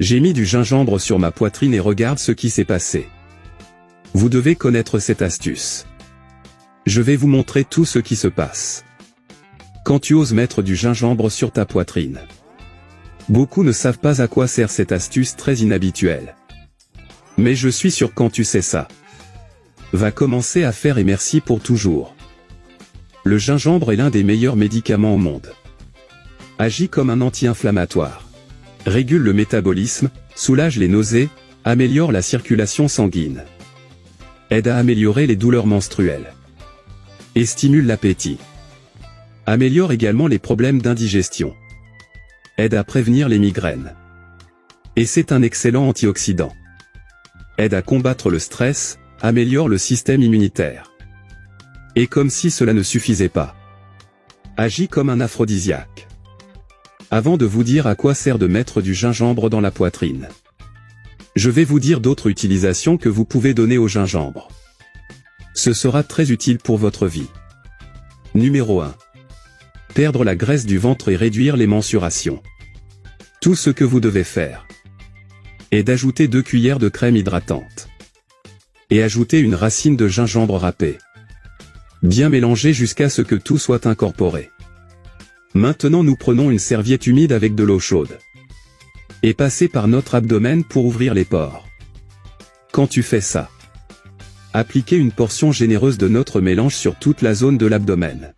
J'ai mis du gingembre sur ma poitrine et regarde ce qui s'est passé. Vous devez connaître cette astuce. Je vais vous montrer tout ce qui se passe. Quand tu oses mettre du gingembre sur ta poitrine. Beaucoup ne savent pas à quoi sert cette astuce très inhabituelle. Mais je suis sûr quand tu sais ça. Va commencer à faire et merci pour toujours. Le gingembre est l'un des meilleurs médicaments au monde. Agit comme un anti-inflammatoire. Régule le métabolisme, soulage les nausées, améliore la circulation sanguine. Aide à améliorer les douleurs menstruelles. Et stimule l'appétit. Améliore également les problèmes d'indigestion. Aide à prévenir les migraines. Et c'est un excellent antioxydant. Aide à combattre le stress, améliore le système immunitaire. Et comme si cela ne suffisait pas. Agit comme un aphrodisiaque. Avant de vous dire à quoi sert de mettre du gingembre dans la poitrine, je vais vous dire d'autres utilisations que vous pouvez donner au gingembre. Ce sera très utile pour votre vie. Numéro 1. Perdre la graisse du ventre et réduire les mensurations. Tout ce que vous devez faire est d'ajouter 2 cuillères de crème hydratante. Et ajouter une racine de gingembre râpée. Bien mélanger jusqu'à ce que tout soit incorporé. Maintenant nous prenons une serviette humide avec de l'eau chaude. Et passer par notre abdomen pour ouvrir les pores. Quand tu fais ça, appliquez une portion généreuse de notre mélange sur toute la zone de l'abdomen.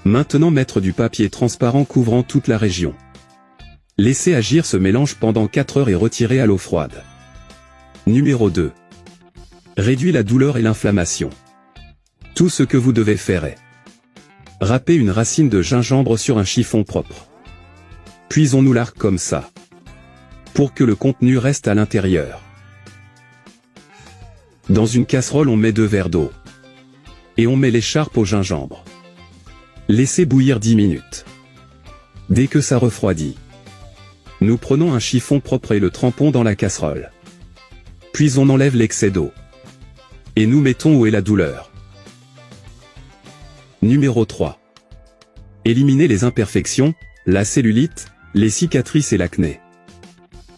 Maintenant mettre du papier transparent couvrant toute la région. Laissez agir ce mélange pendant 4 heures et retirer à l'eau froide. Numéro 2. Réduit la douleur et l'inflammation. Tout ce que vous devez faire est râper une racine de gingembre sur un chiffon propre. Puis on nous l'arc comme ça. Pour que le contenu reste à l'intérieur. Dans une casserole on met 2 verres d'eau. Et on met l'écharpe au gingembre. Laissez bouillir 10 minutes. Dès que ça refroidit, nous prenons un chiffon propre et le trempons dans la casserole. Puis on enlève l'excès d'eau. Et nous mettons où est la douleur. Numéro 3. Éliminer les imperfections, la cellulite, les cicatrices et l'acné.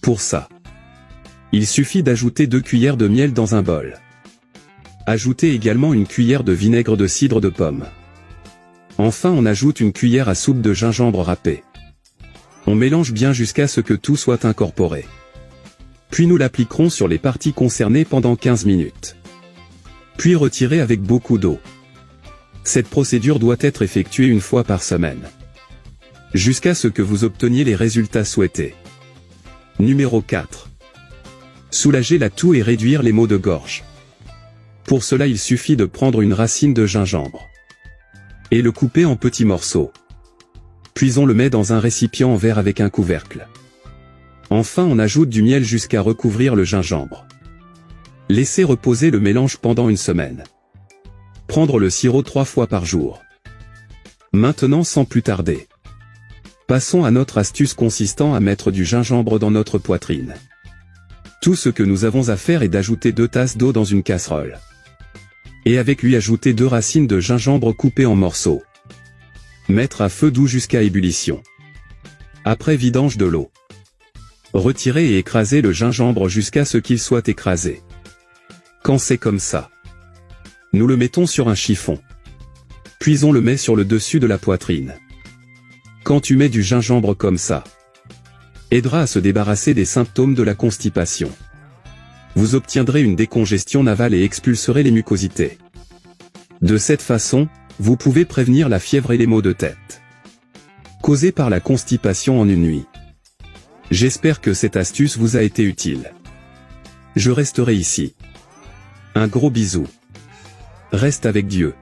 Pour ça, il suffit d'ajouter 2 cuillères de miel dans un bol. Ajoutez également une cuillère de vinaigre de cidre de pomme. Enfin on ajoute une cuillère à soupe de gingembre râpé. On mélange bien jusqu'à ce que tout soit incorporé. Puis nous l'appliquerons sur les parties concernées pendant 15 minutes. Puis retirer avec beaucoup d'eau. Cette procédure doit être effectuée 1 fois par semaine. Jusqu'à ce que vous obteniez les résultats souhaités. Numéro 4. Soulager la toux et réduire les maux de gorge. Pour cela il suffit de prendre une racine de gingembre. Et le couper en petits morceaux. Puis on le met dans un récipient en verre avec un couvercle. Enfin on ajoute du miel jusqu'à recouvrir le gingembre. Laissez reposer le mélange pendant 1 semaine. Prendre le sirop 3 fois par jour. Maintenant sans plus tarder. Passons à notre astuce consistant à mettre du gingembre dans notre poitrine. Tout ce que nous avons à faire est d'ajouter 2 tasses d'eau dans une casserole. Et avec lui ajouter 2 racines de gingembre coupées en morceaux. Mettre à feu doux jusqu'à ébullition. Après vidange de l'eau. Retirer et écraser le gingembre jusqu'à ce qu'il soit écrasé. Quand c'est comme ça, nous le mettons sur un chiffon. Puis on le met sur le dessus de la poitrine. Quand tu mets du gingembre comme ça, aidera à se débarrasser des symptômes de la constipation. Vous obtiendrez une décongestion navale et expulserez les mucosités. De cette façon, vous pouvez prévenir la fièvre et les maux de tête causés par la constipation en une nuit. J'espère que cette astuce vous a été utile. Je resterai ici. Un gros bisou. Reste avec Dieu.